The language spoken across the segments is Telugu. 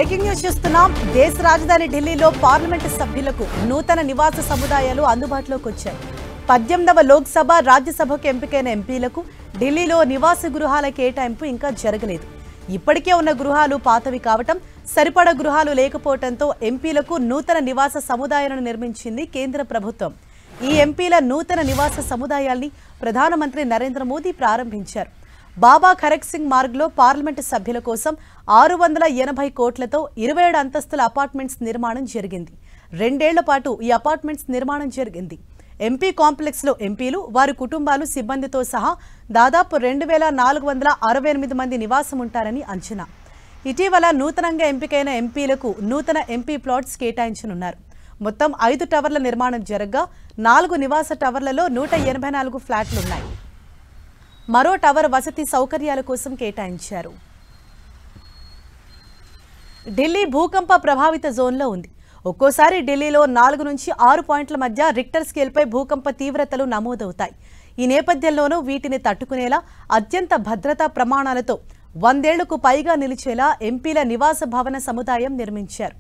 బ్రేకింగ్ న్యూస్ చూస్తున్నాం. దేశ రాజధాని ఢిల్లీలో పార్లమెంటు సభ్యులకు నూతన నివాస సముదాయాలు అందుబాటులోకి వచ్చాయి. 18వ లోక్సభ రాజ్యసభకు ఎంపికైన ఎంపీలకు ఢిల్లీలో నివాస గృహాల కేటాయింపు ఇంకా జరగలేదు. ఇప్పటికే ఉన్న గృహాలు పాతవి కావటం, సరిపడా గృహాలు లేకపోవడంతో ఎంపీలకు నూతన నివాస సముదాయాలను నిర్మించింది కేంద్ర ప్రభుత్వం. ఈ ఎంపీల నూతన నివాస సముదాయాల్ని ప్రధానమంత్రి నరేంద్ర మోదీ ప్రారంభించారు. బాబా ఖరక్ సింగ్ మార్గ్లో పార్లమెంటు సభ్యుల కోసం 680 కోట్లతో 27 అంతస్తుల అపార్ట్మెంట్స్ నిర్మాణం జరిగింది. 2 ఏళ్ల పాటు ఈ అపార్ట్మెంట్స్ నిర్మాణం జరిగింది. ఎంపీ కాంప్లెక్స్లో ఎంపీలు, వారి కుటుంబాలు, సిబ్బందితో సహా దాదాపు 2468 మంది నివాసం ఉంటారని అంచనా. ఇటీవల నూతనంగా ఎంపికైన ఎంపీలకు నూతన ఎంపీ ప్లాట్స్ కేటాయించనున్నారు. మొత్తం 5 టవర్ల నిర్మాణం జరగ్గా 4 నివాస టవర్లలో 184 ఫ్లాట్లున్నాయి. మరో టవర్ వసతి సౌకర్యాల కోసం కేటాయించారు. ఢిల్లీ భూకంప ప్రభావిత జోన్లో ఉంది. ఒక్కోసారి ఢిల్లీలో 4 నుంచి 6 పాయింట్ల మధ్య రిక్టర్ స్కేల్పై భూకంప తీవ్రతలు నమోదవుతాయి. ఈ నేపథ్యంలోనూ వీటిని తట్టుకునేలా అత్యంత భద్రతా ప్రమాణాలతో 100 ఏళ్లకు పైగా నిలిచేలా ఎంపీల నివాస భవన సముదాయం నిర్మించారు.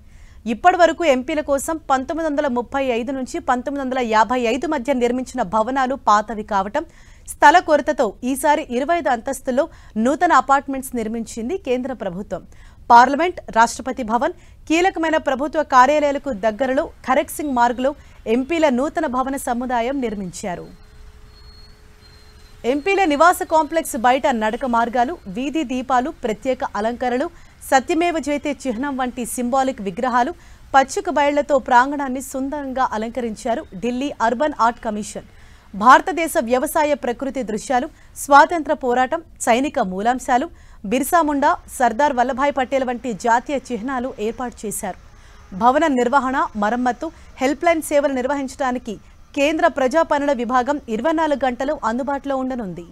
ఇప్పటి వరకు ఎంపీల కోసం 1935 నుంచి 1955 మధ్య నిర్మించిన భవనాలు పాతవి కావటం, స్థల కొరతతో ఈసారి 25 అంతస్తుల్లో నూతన అపార్ట్మెంట్స్ నిర్మించింది కేంద్ర ప్రభుత్వం. పార్లమెంట్, రాష్ట్రపతి భవన్, కీలకమైన ప్రభుత్వ కార్యాలయాలకు దగ్గరలో ఖరక్ సింగ్ మార్గ్లో ఎంపీల నూతన భవన సముదాయం నిర్మించారు. ఎంపీల నివాస కాంప్లెక్స్ బయట నడక మార్గాలు, వీధి దీపాలు, ప్రత్యేక అలంకరణలు, సత్యమేవ జయతే చిహ్నం వంటి సింబాలిక్ విగ్రహాలు, పచ్చిక బయళ్లతో ప్రాంగణాన్ని సుందరంగా అలంకరించారు ఢిల్లీ అర్బన్ ఆర్ట్ కమిషన్. భారతదేశ వ్యవసాయ ప్రకృతి దృశ్యాలు, స్వాతంత్ర పోరాటం, సైనిక మూలాంశాలు, బిర్సా ముండా, సర్దార్ వల్లభాయ్ పటేల్ వంటి జాతీయ చిహ్నాలు ఏర్పాటు చేశారు. భవన నిర్వహణ, మరమ్మత్తు, హెల్ప్ లైన్ సేవలు నిర్వహించడానికి కేంద్ర ప్రజా పనుల విభాగం 24 గంటలు అందుబాటులో ఉండనుంది.